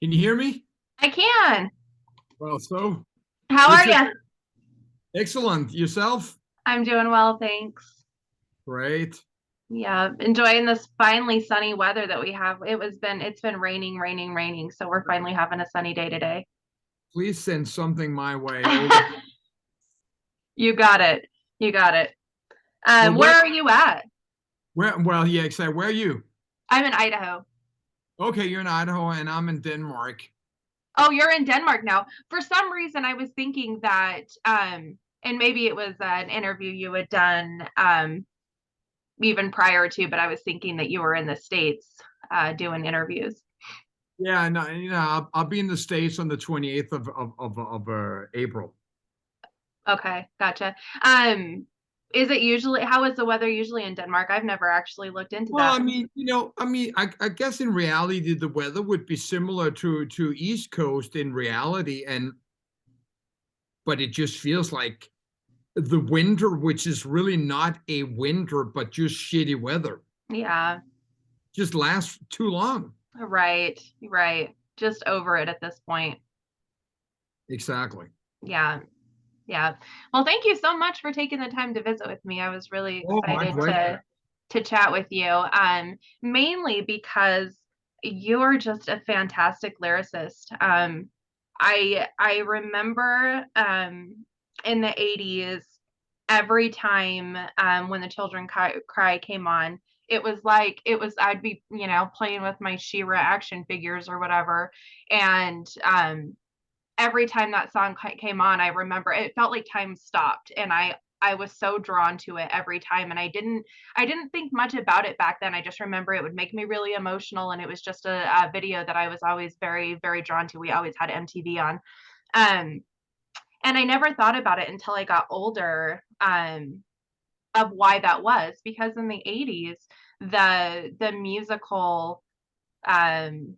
Can you hear me? I can. Well, so How are this is you? excellent. Yourself? I'm doing well, thanks. Great. Yeah, enjoying this finally sunny weather that we have. It's been raining, raining, raining, so we're finally having a sunny day today. Please send something my way. Over. You got it. You got it. Well, Where are you at? well, yeah, exactly. Where are you? I'm in Idaho. Okay, you're in Idaho and I'm in Denmark. Oh, you're in Denmark now. For some reason, I was thinking that, and maybe it was an interview you had done even prior to, but I was thinking that you were in the States doing interviews. Yeah, no, I'll be in the States on the 28th of April. Okay, gotcha. Um, is it usually, how is the weather usually in Denmark? I've never actually looked into Well, that. I guess in reality the weather would be similar to East Coast in reality, and but it just feels like the winter, which is really not a winter, but just shitty weather, Yeah, just lasts too long. right, right. Just over it at this point. Exactly. Yeah, yeah. Well, thank you so much for taking the time to visit with me. I was really Oh, my excited pleasure. to chat with you. Mainly because you're just a fantastic lyricist. I remember in the 80s, every time when the Children Cry came on, I'd be, playing with my She-Ra action figures or whatever, and every time that song came on, I remember it felt like time stopped, and I was so drawn to it every time, and I didn't think much about it back then. I just remember it would make me really emotional, and it was just a video that I was always very, very drawn to. We always had MTV on. Um, and I never thought about it until I got older, of why that was, because in the 80s, the musical um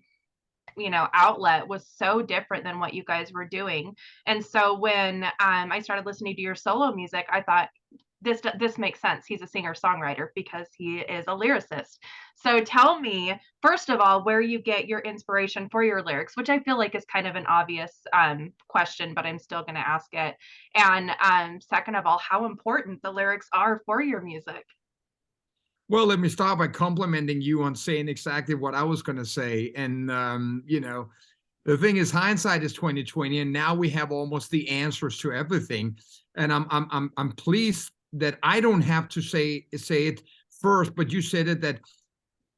outlet was so different than what you guys were doing. And so when I started listening to your solo music, I thought this makes sense. He's a singer songwriter because he is a lyricist. So tell me, first of all, where you get your inspiration for your lyrics, which I feel like is kind of an obvious question, but I'm still going to ask it. And second of all, how important the lyrics are for your music. Well, let me start by complimenting you on saying exactly what I was going to say. And the thing is, hindsight is 2020, and now we have almost the answers to everything. And I'm pleased that I don't have to say it first, but you said it that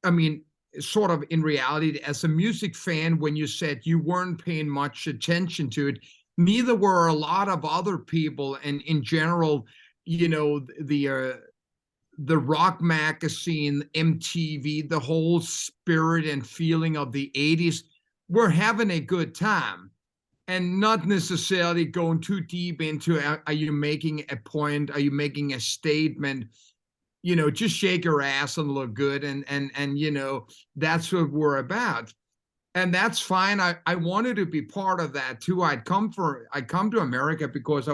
I mean, sort of in reality, as a music fan, when you said you weren't paying much attention to it, neither were a lot of other people. And in general, you know, the rock magazine, MTV, the whole spirit and feeling of the 80s, we're having a good time and not necessarily going too deep into are you making a point? Are you making a statement? Just shake your ass and look good, and that's what we're about. And that's fine. I wanted to be part of that too. I come to America because I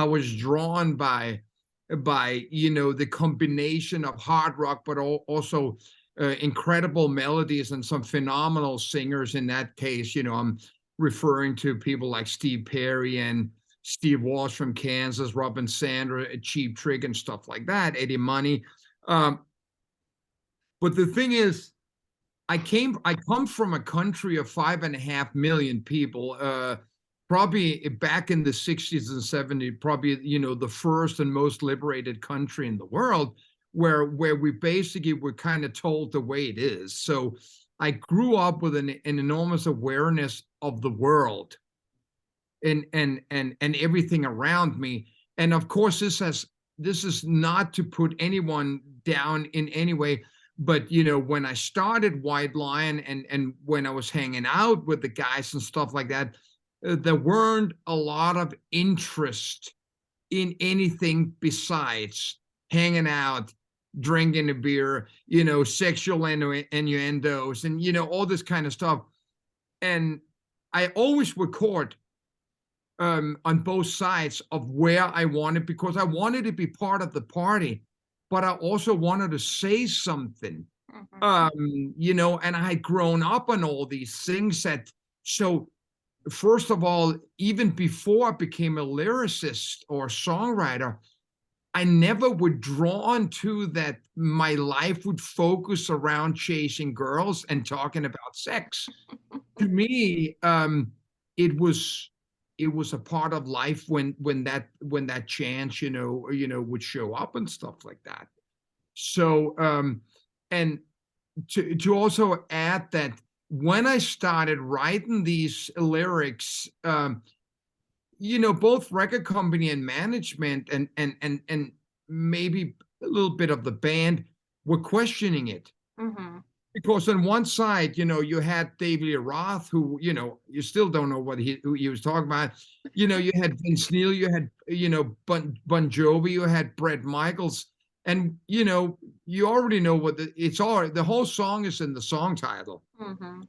was drawn by the combination of hard rock, but also incredible melodies and some phenomenal singers. In that case, I'm referring to people like Steve Perry and Steve Walsh from Kansas, Robin Sanders, Cheap Trick, and stuff like that, Eddie Money. Um, but the thing is, I come from a country of 5.5 million people. Probably back in the 60s and 70s, probably the first and most liberated country in the world, where we basically were kind of told the way it is. So I grew up with an enormous awareness of the world and everything around me. And of course, this is not to put anyone down in any way, but when I started White Lion and when I was hanging out with the guys and stuff like that, there weren't a lot of interest in anything besides hanging out, drinking a beer, sexual innuendos, and all this kind of stuff. And I always record on both sides of where I wanted, because I wanted to be part of the party, but I also wanted to say something. Mhm. And I had grown up on all these things that So first of all, even before I became a lyricist or songwriter, I never would drawn to that my life would focus around chasing girls and talking about sex. To me, it was it was a part of life when that chance, would show up and stuff like that. So, and to also add that when I started writing these lyrics, both record company and management and maybe a little bit of the band were questioning it. Hmm. Because on one side, you had David Lee Roth, who, you still don't know who he was talking about. You had Vince Neil, you had, Bon Jovi, you had Bret Michaels, and you already know what the whole song is in the song title. Hmm.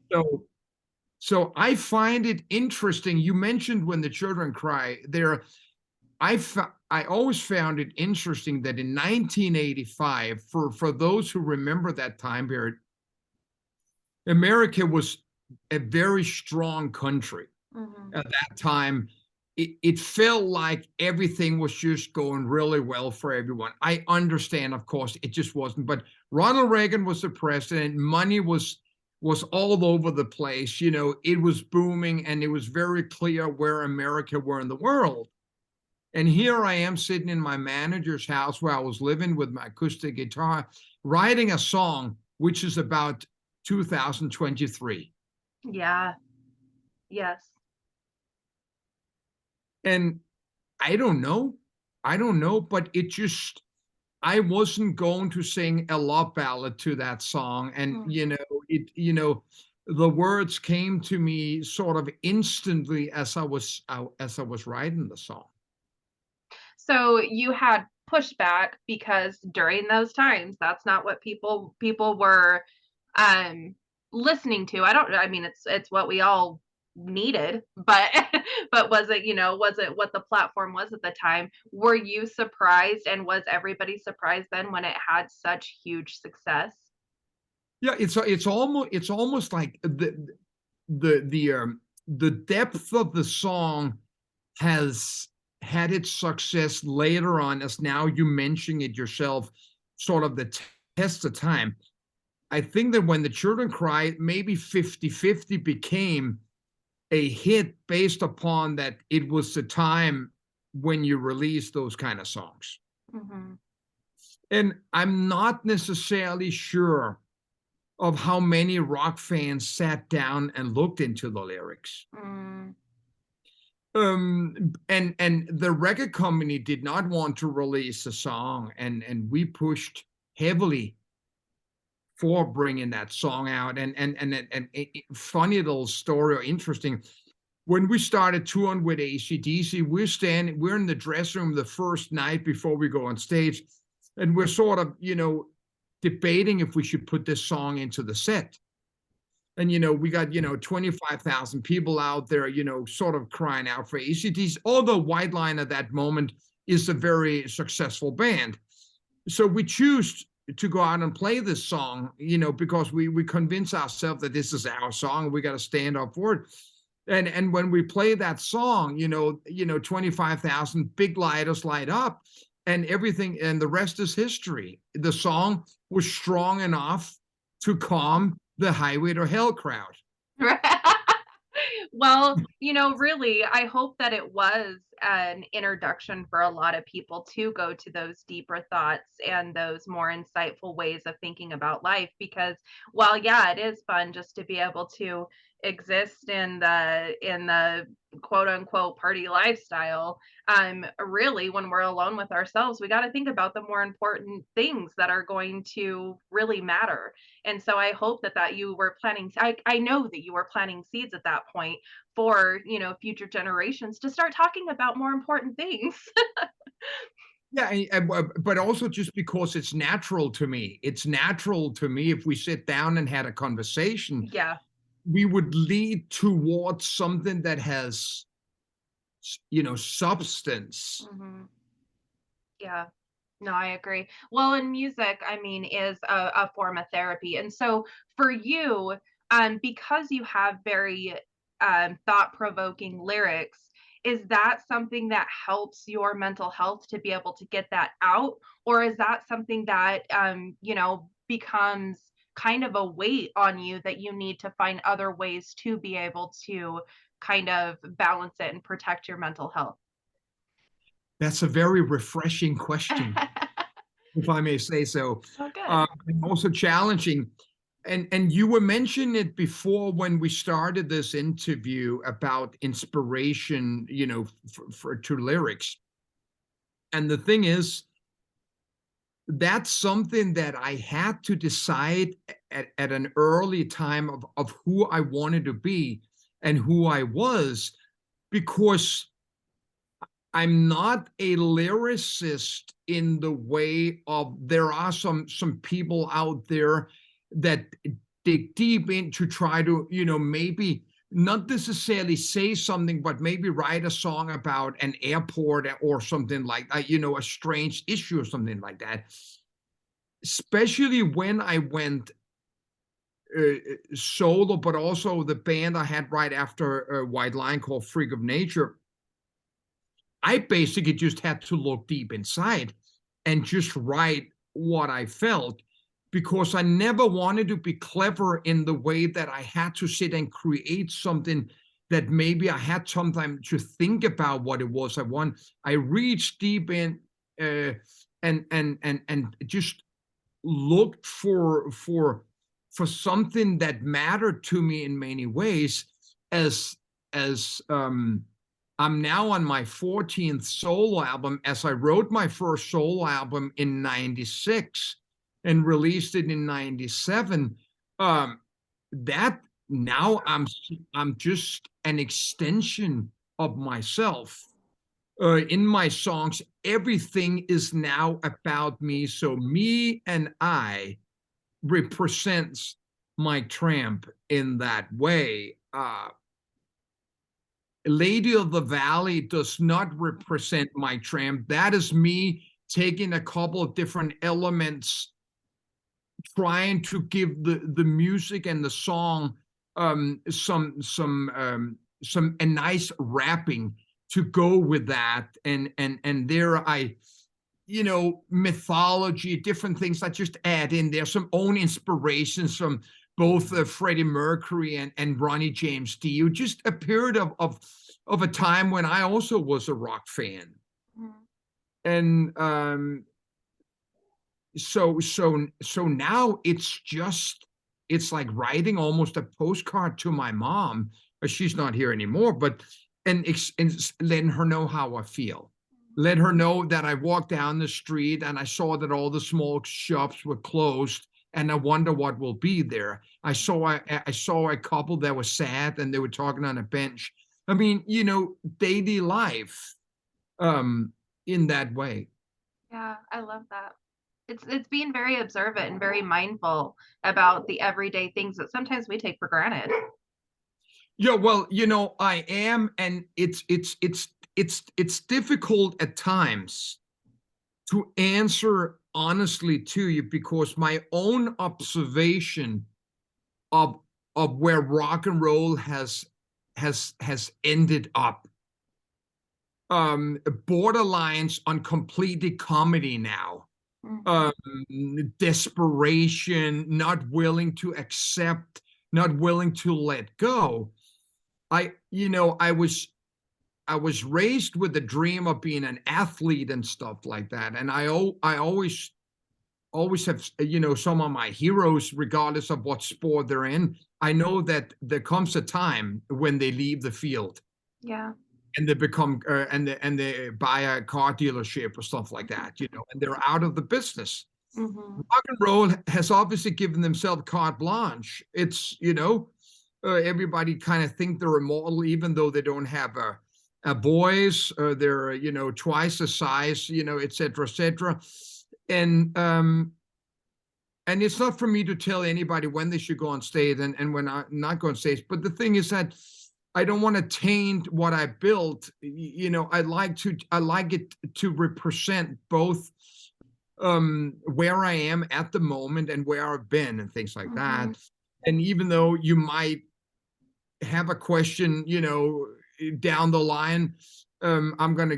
So I find it interesting. You mentioned When the Children Cry. I always found it interesting that in 1985, for those who remember that time period, America was a very strong country Hmm. at that time. It felt like everything was just going really well for everyone. I understand, of course, it just wasn't. But Ronald Reagan was the president. Money was all over the place. It was booming, and it was very clear where America were in the world. And here I am sitting in my manager's house where I was living with my acoustic guitar, writing a song which is about 2023. Yeah. Yes. And I don't know. I don't know, but I wasn't going to sing a love ballad to that song. And, Mm. the words came to me sort of instantly as I was writing the song. So you had pushback because during those times, that's not what people were um listening to. I mean it's what we all needed, but but was it what the platform was at the time? Were you surprised, and was everybody surprised then when it had such huge success? Yeah, it's almost like the depth of the song has had its success later on, as now you mentioning it yourself, sort of the test of time. I think that When the Children Cry, maybe 50-50 became a hit based upon that it was the time when you release those kind of songs. Mhm. And I'm not necessarily sure of how many rock fans sat down and looked into the lyrics. Mm. And the record company did not want to release a song, and we pushed heavily for bringing that song out. Funny little story, or interesting, when we started touring with AC/DC, we're in the dressing room the first night before we go on stage, and we're sort of, debating if we should put this song into the set. And we got 25,000 people out there, sort of crying out for ACDs. Although White Line at that moment is a very successful band, so we choose to go out and play this song, because we convince ourselves that this is our song. We got to stand up for it. And when we play that song, 25,000 big lighters light up, and everything, and the rest is history. The song was strong enough to calm the Highway to Hell crowd. Well, really, I hope that it was an introduction for a lot of people to go to those deeper thoughts and those more insightful ways of thinking about life. Because while, yeah, it is fun just to be able to exist in the quote unquote party lifestyle, really, when we're alone with ourselves, we got to think about the more important things that are going to really matter. And so I hope that you were planting, I know that you were planting seeds at that point for, future generations to start talking about more important things. Yeah, but also just because it's natural to me. It's natural to me. If we sit down and had a conversation, Yeah. we would lead towards something that has, substance. Hmm. Yeah. No, I agree. Well, and music, I mean, is a form of therapy. And so for you, because you have very thought-provoking lyrics, is that something that helps your mental health to be able to get that out? Or is that something that, becomes kind of a weight on you that you need to find other ways to be able to kind of balance it and protect your mental health? That's a very refreshing question, if I may say so. Oh, good. And also challenging. And you were mentioning it before when we started this interview about inspiration, for to lyrics. And the thing is, that's something that I had to decide at an early time of who I wanted to be and who I was, because I'm not a lyricist in the way of there are some people out there that dig deep in to try to, maybe not necessarily say something, but maybe write a song about an airport or something like that, a strange issue or something like that. Especially when I went solo, but also the band I had right after White Line called Freak of Nature. I basically just had to look deep inside and just write what I felt, because I never wanted to be clever in the way that I had to sit and create something that maybe I had some time to think about what it was I want. I reached deep in and just looked for something that mattered to me in many ways. As I'm now on my 14th solo album, as I wrote my first solo album in 96 and released it in 97. That now I'm just an extension of myself. In my songs, everything is now about me. So me and I represents Mike Tramp in that way. Lady of the Valley does not represent Mike Tramp. That is me taking a couple of different elements, trying to give the music and the song some a nice wrapping to go with that. And there I, mythology, different things I just add in there, some own inspirations from both Freddie Mercury and Ronnie James Dio, just a period of a time when I also was a rock fan. And so now it's like writing almost a postcard to my mom. She's not here anymore, but and letting her know how I feel. Let her know that I walked down the street and I saw that all the small shops were closed, and I wonder what will be there. I saw a couple that was sad and they were talking on a bench. I mean, daily life in that way. Yeah, I love that. It's being very observant and very mindful about the everyday things that sometimes we take for granted. Yeah, well, I am, and it's difficult at times to answer honestly to you, because my own observation of where rock and roll has ended up, borderlines on completely comedy now. Desperation, not willing to accept, not willing to let go. I was raised with the dream of being an athlete and stuff like that, and I always have, some of my heroes, regardless of what sport they're in. I know that there comes a time when they leave the field. Yeah. And they become and they buy a car dealership or stuff like that, and they're out of the business. Rock and roll has obviously given themselves carte blanche. It's everybody kind of think they're immortal, even though they don't have a voice. They're twice the size, et cetera, et cetera. And it's not for me to tell anybody when they should go on stage and when not go on stage. But the thing is that I don't want to taint what I built. I like it to represent both where I am at the moment and where I've been and things like that. And even though you might have a question, down the line, I'm gonna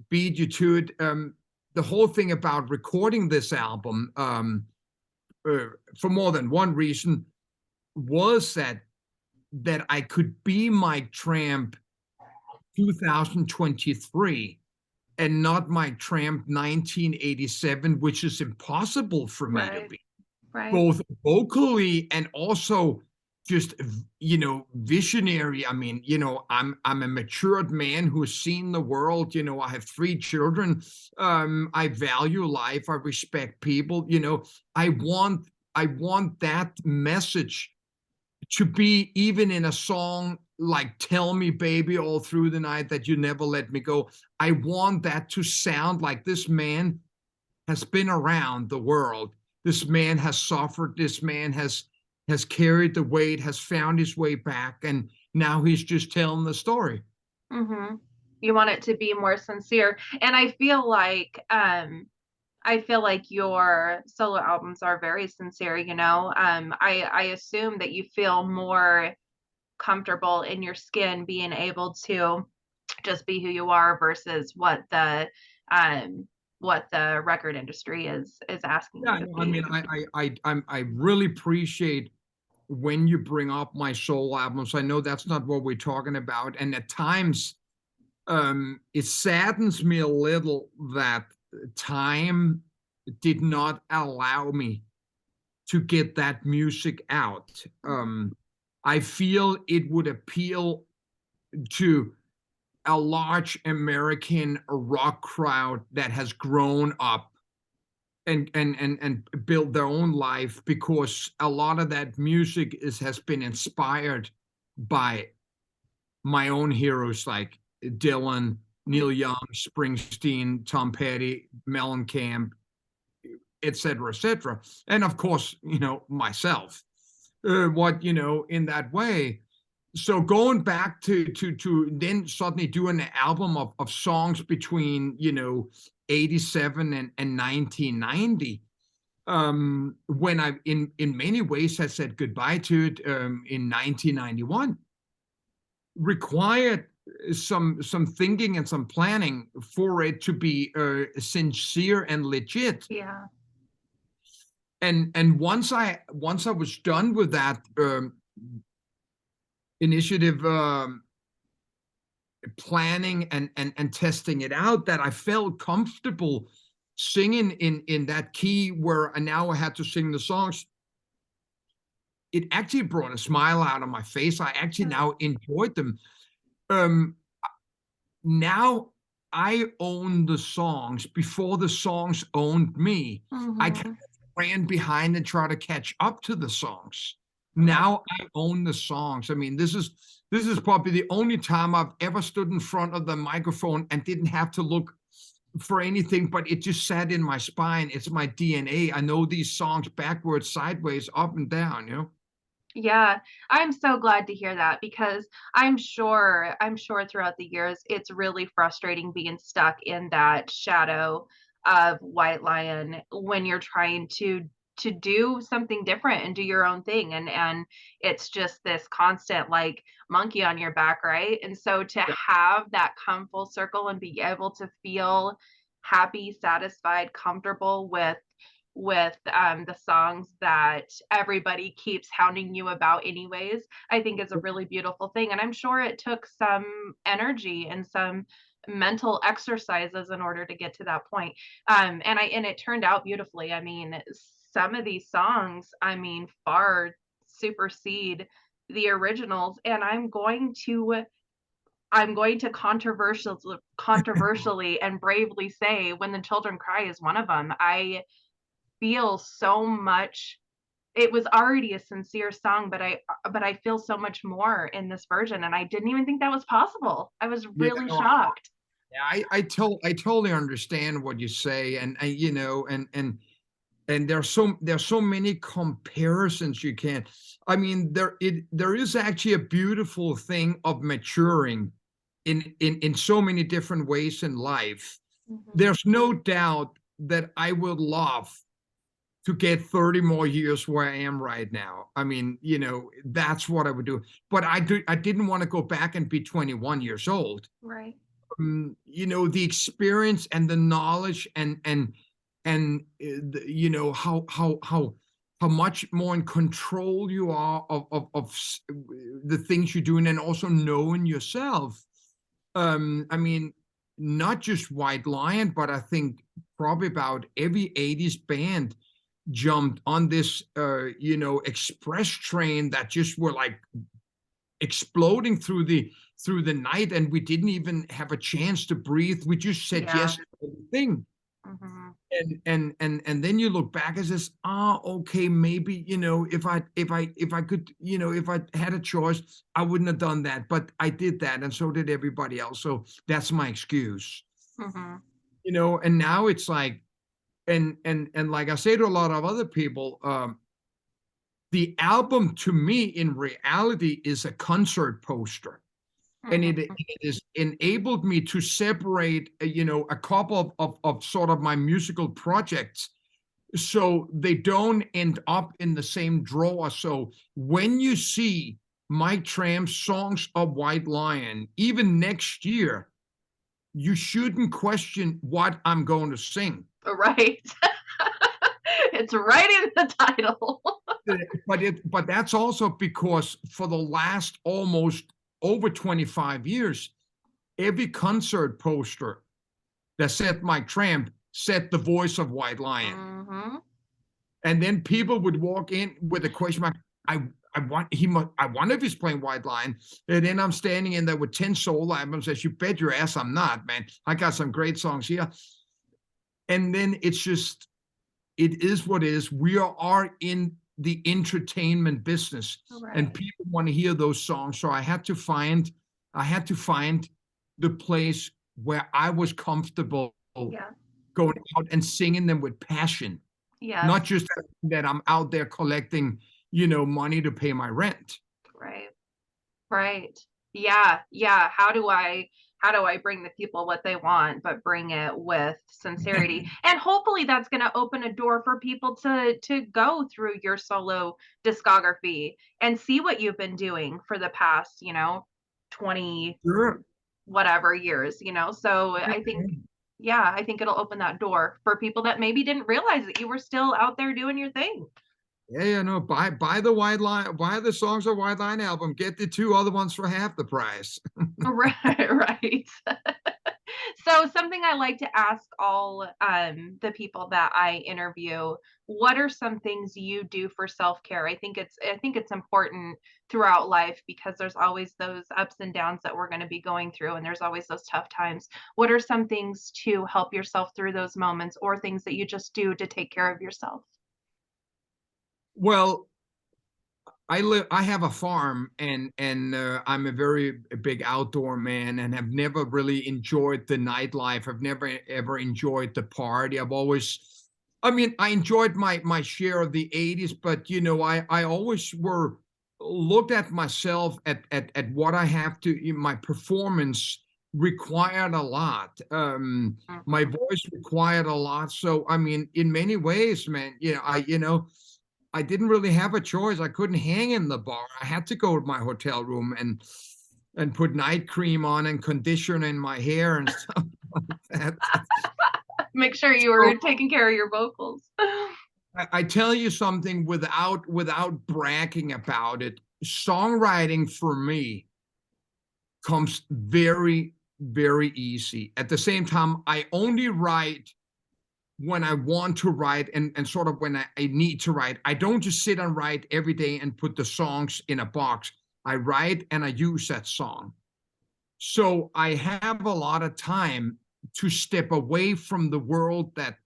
beat you to it. The whole thing about recording this album, for more than one reason, was that I could be Mike Tramp 2023 and not Mike Tramp 1987, which is impossible for me to Right. be, Right. both vocally and also just visionary. I mean, I'm a matured man who's seen the world. I have 3 children. I value life. I respect people. I want that message to be even in a song like "Tell Me Baby" all through the night, that you never let me go. I want that to sound like this man has been around the world. This man has suffered. This man has carried the weight, has found his way back, and now he's just telling the story. Mm-hmm. You want it to be more sincere. And I feel like your solo albums are very sincere, you know. I assume that you feel more comfortable in your skin being able to just be who you are versus what the record industry is asking you Yeah, to no, I be. mean, I really appreciate when you bring up my solo albums. I know that's not what we're talking about, and at times, it saddens me a little that time did not allow me to get that music out. I feel it would appeal to a large American rock crowd that has grown up and built their own life, because a lot of that music has been inspired by my own heroes like Dylan, Neil Young, Springsteen, Tom Petty, Mellencamp, etc., and of course, myself. What in that way. So going back to then suddenly doing an album of songs between 87 and 1990, when I in many ways had said goodbye to it, in 1991, required some thinking and some planning for it to be sincere and legit. Yeah. And once I was done with that initiative, planning and testing it out, that I felt comfortable singing in that key where now I had to sing the songs. It actually brought a smile out on my face. I actually now enjoyed them. Um, Now I own the songs before the songs owned me. I kind Mm-hmm. of ran behind and tried to catch up to the songs. Yeah. Now I own the songs. I mean, this is probably the only time I've ever stood in front of the microphone and didn't have to look for anything, but it just sat in my spine. It's my DNA. I know these songs backwards, sideways, up and down. Yeah, I'm so glad to hear that because I'm sure throughout the years it's really frustrating being stuck in that shadow of White Lion when you're trying to do something different and do your own thing and it's just this constant like monkey on your back, right? And so to have that come full circle and be able to feel happy, satisfied, comfortable with the songs that everybody keeps hounding you about anyways, I think is a really beautiful thing. And I'm sure it took some energy and some mental exercises in order to get to that point. And it turned out beautifully. I mean, some of these songs, I mean, far supersede the originals. And I'm going to controversially and bravely say When the Children Cry is one of them. I feel so much. It was already a sincere song, but I feel so much more in this version, and I didn't even think that was possible. I was Yeah, really no, shocked. I totally understand what you say, and and there's so many comparisons you can. I mean, there is actually a beautiful thing of maturing in so many different ways in life. Mhm. There's no doubt that I would love to get 30 more years where I am right now. I mean, that's what I would do. But I didn't want to go back and be 21 years old. Right. The experience and the knowledge and how much more in control you are of the things you're doing, and also knowing yourself. I mean, not just White Lion, but I think probably about every 80s band jumped on this express train that just were like exploding through the night, and we didn't even have a chance to breathe. We just said Yeah. yes to everything. Mm-hmm. And then you look back and says, okay, maybe, if I could, if I had a choice, I wouldn't have done that, but I did that, and so did everybody else. So that's my excuse. Mm-hmm. And now it's like, and like I say to a lot of other people, the album to me in reality is a concert poster. And it has enabled me to separate, a couple of sort of my musical projects, so they don't end up in the same drawer. So when you see Mike Tramp's Songs of White Lion, even next year, you shouldn't question what I'm going to sing. Right. It's right in the title. But that's also because for the last almost over 25 years, every concert poster that said Mike Tramp said the voice of White Lion. Mm-hmm. And then people would walk in with a question mark. I wonder if he's playing White Lion. And then I'm standing in there with 10 solo albums. Says, you bet your ass I'm not, man. I got some great songs here. And then it's just, it is what it is. We are in the entertainment business, Right. and people want to hear those songs. So I had to find the place where I was comfortable going out and singing them with passion. Yes. Not just that I'm out there collecting, money to pay my rent. Right. Right. Yeah. Yeah. How do I bring the people what they want, but bring it with sincerity? And hopefully that's going to open a door for people to go through your solo discography and see what you've been doing for the past, 20 Sure. whatever years, So I think it'll open that door for people that maybe didn't realize that you were still out there doing your thing. Yeah, no, buy the White Line, buy the Songs of White Line album, get the 2 other ones for half the price. Right, right. So something I like to ask all the people that I interview, what are some things you do for self-care? I think it's important throughout life, because there's always those ups and downs that we're going to be going through, and there's always those tough times. What are some things to help yourself through those moments, or things that you just do to take care of yourself? Well, I have a farm, and I'm a very big outdoor man, and have never really enjoyed the nightlife. I've never ever enjoyed the party. I mean, I enjoyed my share of the 80s, but I always looked at myself at what I have to. My performance required a lot. My voice required a lot. So I mean, in many ways, man, I didn't really have a choice. I couldn't hang in the bar. I had to go to my hotel room and put night cream on and conditioner in my hair and stuff like that. Make sure you were taking care of your vocals. I tell you something without bragging about it. Songwriting for me comes very, very easy. At the same time, I only write when I want to write, and sort of when I need to write. I don't just sit and write every day and put the songs in a box. I write and I use that song. So I have a lot of time to step away from the world that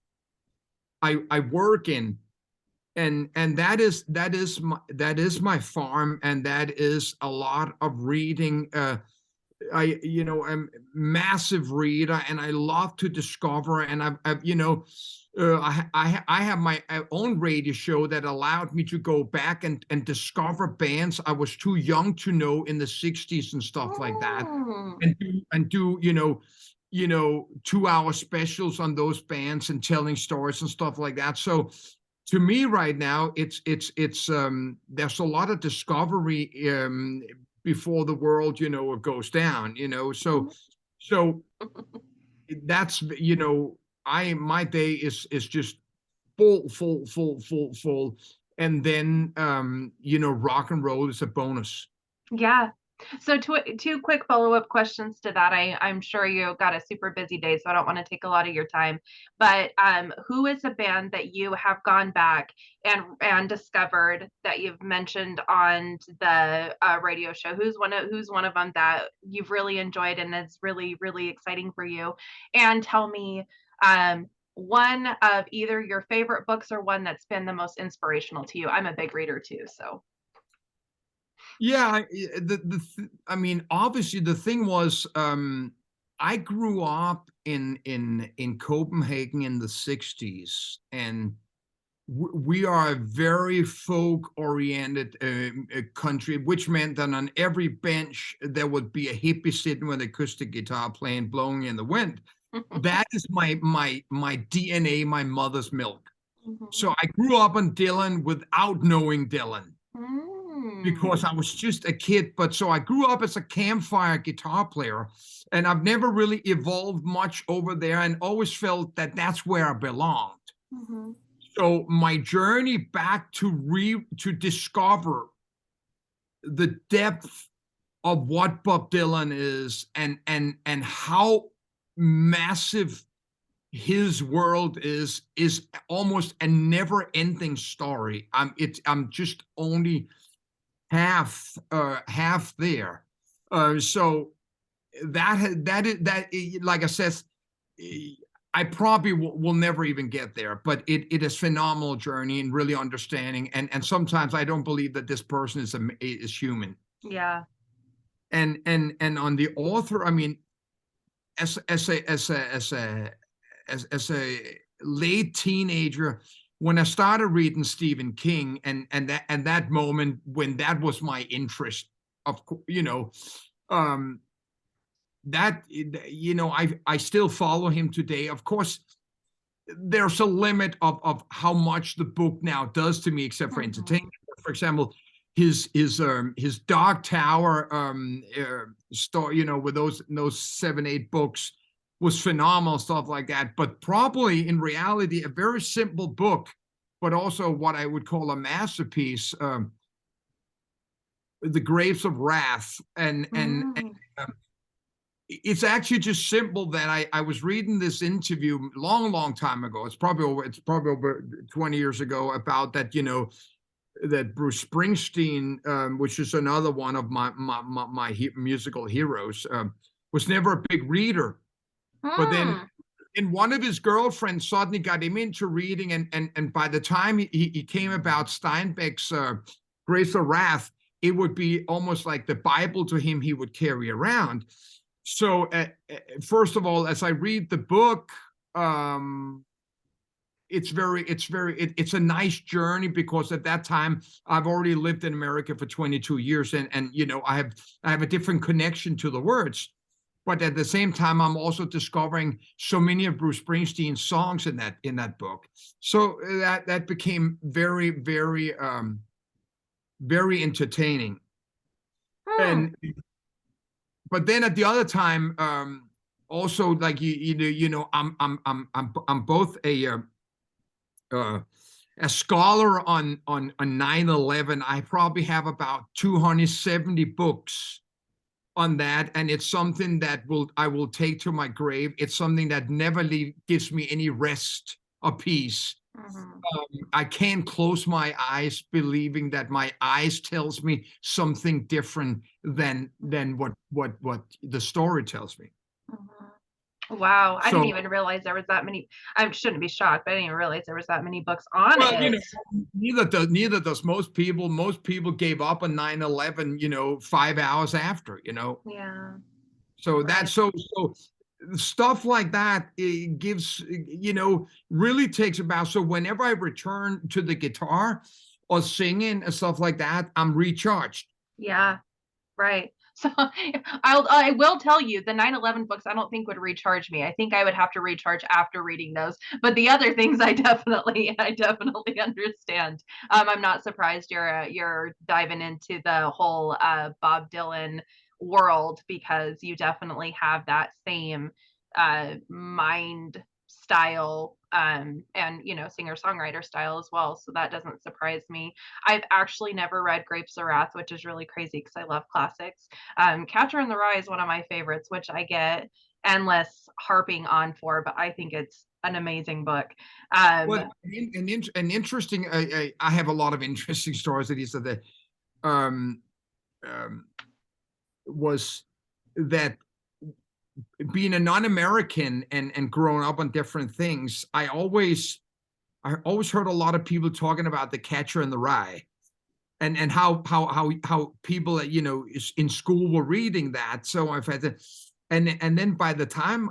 I work in. And that is my farm, and that is a lot of reading. I'm a massive reader, and I love to discover. And I have my own radio show that allowed me to go back and discover bands I was too young to know in the 60s and stuff like that, and do 2-hour specials on those bands and telling stories and stuff like that. So to me right now, it's there's a lot of discovery before the world, goes down, so that's, my day is just full, full, full, full, full. And then rock and roll is a bonus. Yeah. So two quick follow-up questions to that. I'm sure you got a super busy day, so I don't want to take a lot of your time. But who is a band that you have gone back and discovered that you've mentioned on the radio show? Who's one of them that you've really enjoyed and is really really exciting for you? And tell me one of either your favorite books or one that's been the most inspirational to you. I'm a big reader too, so. Yeah, I mean, obviously the thing was, I grew up in Copenhagen in the 60s, and we are a very folk-oriented country, which meant that on every bench there would be a hippie sitting with an acoustic guitar playing "Blowing in the Wind." That is my DNA, my mother's milk. Mhm. So I grew up on Dylan without knowing Dylan, because Mm. I was just a kid. But so I grew up as a campfire guitar player, and I've never really evolved much over there, and always felt that that's where I belonged. Mhm. So my journey back to discover the depth of what Bob Dylan is, and how massive his world is almost a never-ending story. I'm just only half there. So like I said, I probably will never even get there, but it is phenomenal journey and really understanding. And sometimes I don't believe that this person is human. Yeah. And on the author, I mean, as a late teenager, when I started reading Stephen King, and that moment when that was my interest, of um, that I still follow him today. Of course, there's a limit of how much the book now does to me, except for Mhm. entertainment. For example, his Dark Tower story, with those 7-8 books, was phenomenal, stuff like that. But probably in reality, a very simple book, but also what I would call a masterpiece. The Grapes of Wrath, and Mm. um, it's actually just simple that I was reading this interview long time ago. It's probably over 20 years ago, about that, that Bruce Springsteen, which is another one of my musical heroes, was never a big reader, but then Mm. one of his girlfriends suddenly got him into reading, and by the time he came about Steinbeck's Grace of Wrath, it would be almost like the Bible to him, he would carry around. So first of all, as I read the book, um, it's a nice journey, because at that time I've already lived in America for 22 years, and I have a different connection to the words. But at the same time, I'm also discovering so many of Bruce Springsteen's songs in that book. So that became very, very, very entertaining. Hmm. And but then at the other time, also, like, I'm both uh, a scholar on 9/11. I probably have about 270 books on that, and it's something that I will take to my grave. It's something that never gives me any rest or peace. Mhm. I can't close my eyes believing that my eyes tells me something different than what the story tells me. Mhm. Wow, I didn't So, even realize there was that many. I shouldn't be shocked, but I didn't even realize there was that many books on well, it. neither does most people. Most people gave up on 9/11, 5 hours after. Yeah, So right. that's so stuff like that, it gives, really takes about. So whenever I return to the guitar or singing and stuff like that, I'm recharged. Yeah, right. So I will tell you, the 9/11 books I don't think would recharge me. I think I would have to recharge after reading those. But the other things I definitely understand. I'm not surprised you're diving into the whole Bob Dylan world, because you definitely have that same mind style, and singer songwriter style as well, so that doesn't surprise me. I've actually never read Grapes of Wrath, which is really crazy because I love classics. Catcher in the Rye is one of my favorites, which I get endless harping on for, but I think it's an amazing book. Well, an interesting. I have a lot of interesting stories that he said that um, um, was that being a non-American and growing up on different things, I always heard a lot of people talking about the Catcher in the Rye, and how people in school were reading that. So I've had to, and then by the time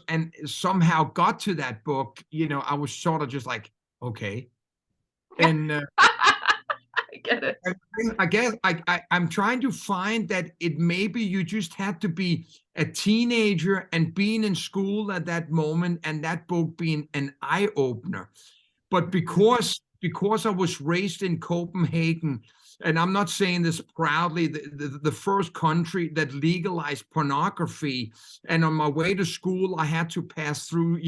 and somehow got to that book, I was sort of just like, okay. And I get it. I guess I'm trying to find that it maybe you just had to be a teenager and being in school at that moment, and that book being an eye opener. But because I was raised in Copenhagen, and I'm not saying this proudly, the first country that legalized pornography, and on my way to school, I had to pass through,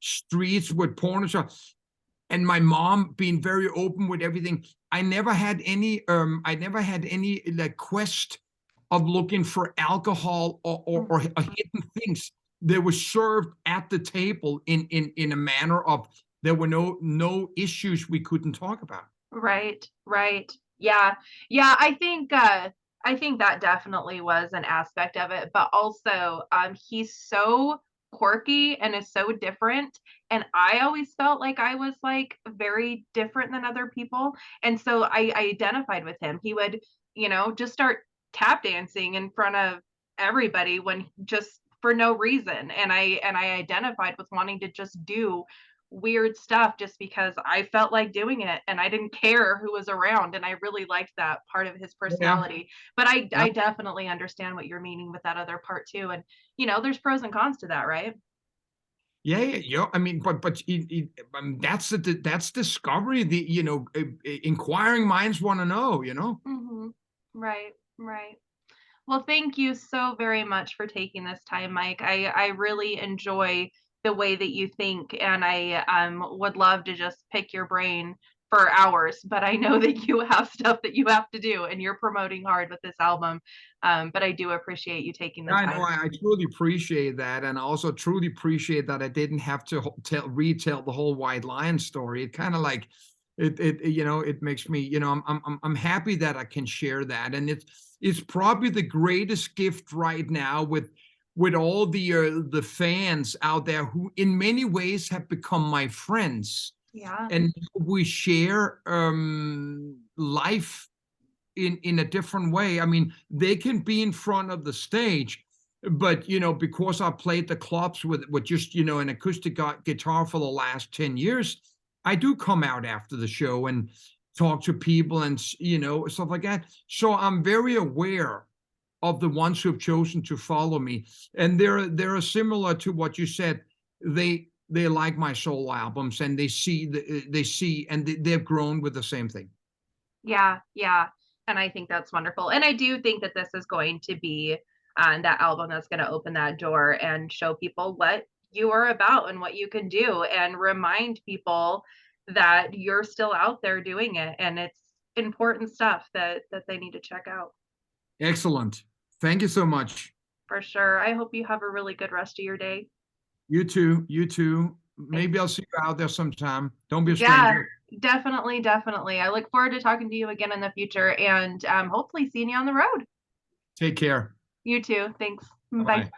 streets with porn shops, and my mom being very open with everything. I never had any like quest of looking for alcohol or hidden things. They were served at the table in a manner of there were no issues we couldn't talk about. Right, right. Yeah. Yeah, I think that definitely was an aspect of it, but also he's so quirky and is so different, and I always felt like I was like very different than other people, and so I identified with him. He would, just start tap dancing in front of everybody when just for no reason, and I identified with wanting to just do weird stuff just because I felt like doing it and I didn't care who was around, and I really liked that part of his Yeah, personality. But I yeah, I definitely understand what you're meaning with that other part too, and there's pros and cons to that, right? yeah, yeah, yeah. I mean, but that's discovery. Inquiring minds want to know. Mhm. Right, right. Well, thank you so very much for taking this time, Mike. I really enjoy the way that you think, and I would love to just pick your brain for hours, but I know that you have stuff that you have to do, and you're promoting hard with this album. But I do appreciate you taking the I know. time. I truly appreciate that, and I also truly appreciate that I didn't have to retell the whole White Lion story. It kind of like it makes me, I'm happy that I can share that, and it's probably the greatest gift right now with all the fans out there who in many ways have become my friends, Yeah. and we share life in a different way. I mean, they can be in front of the stage, but because I played the clubs with just an acoustic guitar for the last 10 years, I do come out after the show and talk to people and stuff like that. So I'm very aware of the ones who have chosen to follow me, and they're similar to what you said. They like my solo albums, and they see and they've grown with the same thing. Yeah, yeah. And I think that's wonderful. And I do think that this is going to be that album that's going to open that door and show people what you are about and what you can do, and remind people that you're still out there doing it, and it's important stuff that they need to check out. Excellent. Thank you so much. For sure. I hope you have a really good rest of your day. You too. You too. Maybe Thanks. I'll see you out there sometime. Don't be a Yeah, stranger. definitely, definitely. I look forward to talking to you again in the future, and hopefully seeing you on the road. Take care. You too. Thanks. Bye Bye. bye.